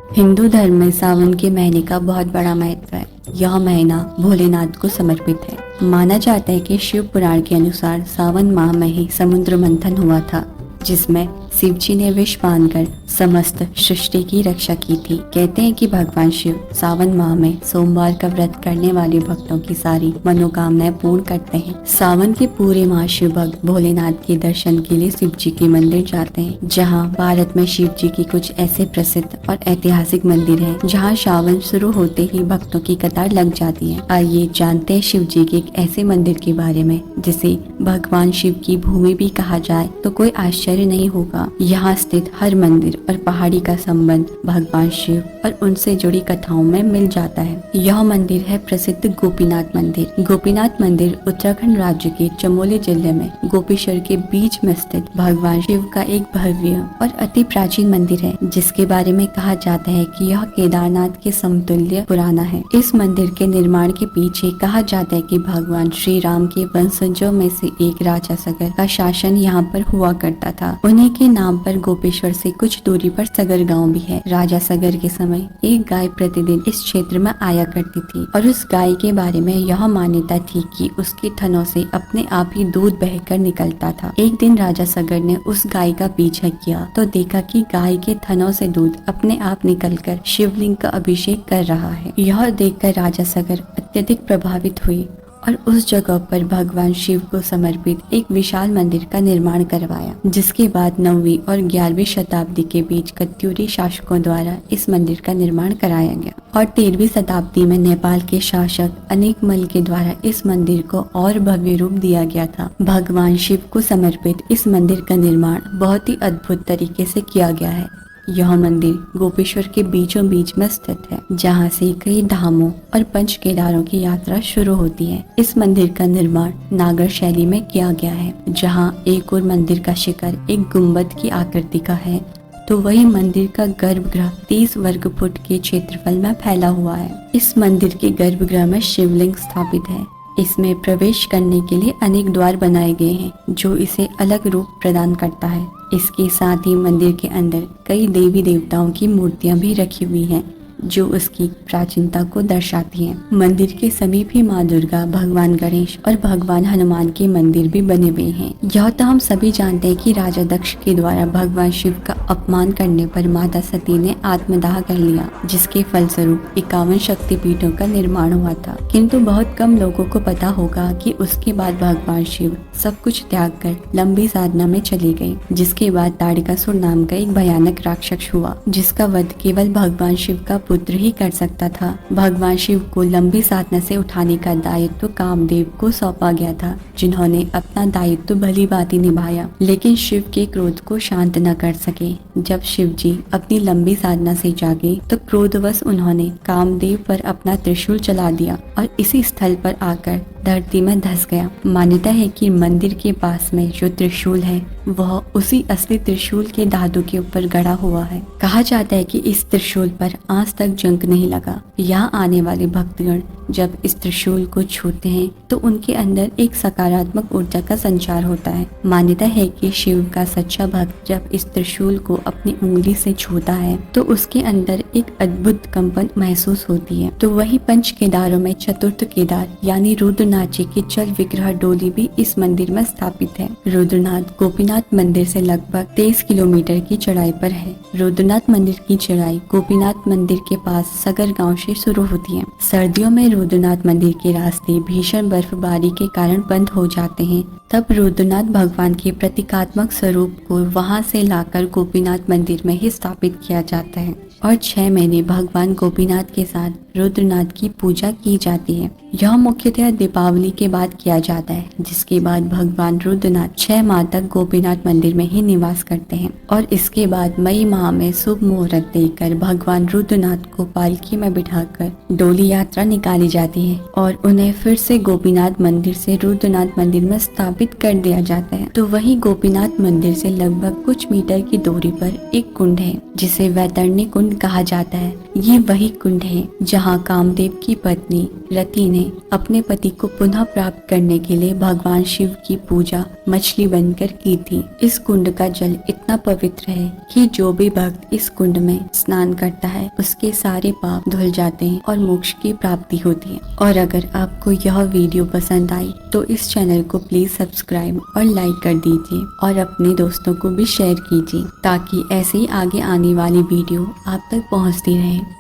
हिंदू धर्म में सावन के महीने का बहुत बड़ा महत्व है। यह महीना भोलेनाथ को समर्पित है। माना जाता है कि शिव पुराण के अनुसार सावन माह में ही समुद्र मंथन हुआ था, जिसमें शिव जी ने विष बांधकर समस्त सृष्टि की रक्षा की थी। कहते हैं कि भगवान शिव सावन माह में सोमवार का व्रत करने वाले भक्तों की सारी मनोकामनाएं पूर्ण करते हैं। सावन के पूरे माह शिव भक्त भोलेनाथ के दर्शन के लिए शिव जी के मंदिर जाते हैं। जहां भारत में शिव जी की कुछ ऐसे प्रसिद्ध और ऐतिहासिक मंदिर हैं, जहां सावन शुरू होते ही भक्तों की कतार लग जाती है। आइए जानते हैं शिव जी के एक ऐसे मंदिर के बारे में जिसे भगवान शिव की भूमि भी कहा जाए तो कोई आश्चर्य नहीं होगा। यहाँ स्थित हर मंदिर और पहाड़ी का संबंध भगवान शिव और उनसे जुड़ी कथाओं में मिल जाता है। यह मंदिर है प्रसिद्ध गोपीनाथ मंदिर। गोपीनाथ मंदिर उत्तराखंड राज्य के चमोली जिले में गोपेश्वर के बीच में स्थित भगवान शिव का एक भव्य और अति प्राचीन मंदिर है, जिसके बारे में कहा जाता है कि यह केदारनाथ के समतुल्य पुराना है। इस मंदिर के निर्माण के पीछे कहा जाता है कि भगवान श्री राम के वंशजों में से एक राजा सगर का शासन यहाँ पर हुआ करता था। उन्हीं के नाम पर गोपेश्वर से कुछ दूरी पर सगर गांव भी है। राजा सगर के समय एक गाय प्रतिदिन इस क्षेत्र में आया करती थी और उस गाय के बारे में यह मान्यता थी कि उसके थनों से अपने आप ही दूध बहकर निकलता था। एक दिन राजा सगर ने उस गाय का पीछा किया तो देखा कि गाय के थनों से दूध अपने आप निकलकर शिवलिंग का अभिषेक कर रहा है। यह देखकर राजा सगर अत्यधिक प्रभावित हुए और उस जगह पर भगवान शिव को समर्पित एक विशाल मंदिर का निर्माण करवाया, जिसके बाद 9वीं और 11वीं शताब्दी के बीच कत्यूरी शासकों द्वारा इस मंदिर का निर्माण कराया गया और 13वीं शताब्दी में नेपाल के शासक अनेकमल के द्वारा इस मंदिर को और भव्य रूप दिया गया था। भगवान शिव को समर्पित इस मंदिर का निर्माण बहुत ही अद्भुत तरीके से किया गया है। यह मंदिर गोपेश्वर के बीचों बीच में स्थित है, जहां से कई धामों और पंच केदारों की यात्रा शुरू होती है। इस मंदिर का निर्माण नागर शैली में किया गया है, जहां एक और मंदिर का शिखर एक गुम्बद की आकृति का है, तो वही मंदिर का गर्भगृह 30 वर्ग फुट के क्षेत्रफल में फैला हुआ है। इस मंदिर के गर्भगृह में शिवलिंग स्थापित है। इसमें प्रवेश करने के लिए अनेक द्वार बनाए गए हैं, जो इसे अलग रूप प्रदान करता है। इसके साथ ही मंदिर के अंदर कई देवी देवताओं की मूर्तियां भी रखी हुई हैं, जो उसकी प्राचीनता को दर्शाती हैं। मंदिर के समीप ही माँ दुर्गा, भगवान गणेश और भगवान हनुमान के मंदिर भी बने हुए हैं। यह तो हम सभी जानते हैं कि राजा दक्ष के द्वारा भगवान शिव का अपमान करने पर माता सती ने आत्मदाह कर लिया, जिसके फलस्वरूप 51 शक्तिपीठों का निर्माण हुआ था। किंतु बहुत कम लोगों को पता होगा कि उसके बाद भगवान शिव सब कुछ त्याग कर लंबी साधना में चले गए, जिसके बाद ताड़कासुर नाम का एक भयानक राक्षस हुआ, जिसका वध केवल भगवान शिव का पुत्र ही कर सकता था। भगवान शिव को लंबी साधना से उठाने का दायित्व कामदेव को सौंपा गया था, जिन्होंने अपना दायित्व भली भांति निभाया, लेकिन शिव के क्रोध को शांत न कर सके। जब शिव जी अपनी लंबी साधना से जागे तो क्रोधवश उन्होंने कामदेव पर अपना त्रिशूल चला दिया और इसी स्थल पर आकर धरती में धंस गया। मान्यता है कि मंदिर के पास में जो त्रिशूल है वह उसी असली त्रिशूल के धातु के ऊपर गड़ा हुआ है। कहा जाता है कि इस त्रिशूल पर आज तक जंग नहीं लगा। यहाँ आने वाले भक्तगण जब इस त्रिशूल को छूते हैं तो उनके अंदर एक सकारात्मक ऊर्जा का संचार होता है। मान्यता है कि शिव का सच्चा भक्त जब इस त्रिशूल को अपनी उंगली से छूता है तो उसके अंदर एक अद्भुत कंपन महसूस होती है। तो वही पंच केदारों में चतुर्थ केदार यानी रुद्रनाथ जी की चल विग्रह डोली भी इस मंदिर में स्थापित है। रुद्रनाथ गोपीनाथ मंदिर से लगभग 23 किलोमीटर की चढ़ाई पर है। रुद्रनाथ मंदिर की चढ़ाई गोपीनाथ मंदिर के पास सगर गांव से शुरू होती है। सर्दियों में रुद्रनाथ मंदिर के रास्ते भीषण बर्फबारी के कारण बंद हो जाते हैं। तब रुद्रनाथ भगवान के प्रतीकात्मक स्वरूप को वहां से लाकर गोपीनाथ मंदिर में ही स्थापित किया जाता है और 6 महीने भगवान गोपीनाथ के साथ रुद्रनाथ की पूजा की जाती है। यह मुख्यतः दीपावली के बाद किया जाता है, जिसके बाद भगवान रुद्रनाथ 6 माह तक गोपीनाथ मंदिर में ही निवास करते हैं और इसके बाद मई माह में शुभ मुहूर्त देकर भगवान रुद्रनाथ को पालकी में बिठाकर डोली यात्रा निकाली जाती है और उन्हें फिर से गोपीनाथ मंदिर से रुद्रनाथ मंदिर में स्थापित कर दिया जाता है। तो वही गोपीनाथ मंदिर से लगभग कुछ मीटर की दूरी पर एक कुंड है, जिसे वैतरणी कुंड कहा जाता है। ये वही कुंड है जहाँ जहाँ कामदेव की पत्नी रति ने अपने पति को पुनः प्राप्त करने के लिए भगवान शिव की पूजा मछली बनकर की थी। इस कुंड का जल इतना पवित्र है कि जो भी भक्त इस कुंड में स्नान करता है उसके सारे पाप धुल जाते हैं और मोक्ष की प्राप्ति होती है। और अगर आपको यह वीडियो पसंद आई तो इस चैनल को प्लीज सब्सक्राइब और लाइक कर दीजिए और अपने दोस्तों को भी शेयर कीजिए ताकि ऐसे ही आगे आने वाली वीडियो आप तक पहुंचती रहे।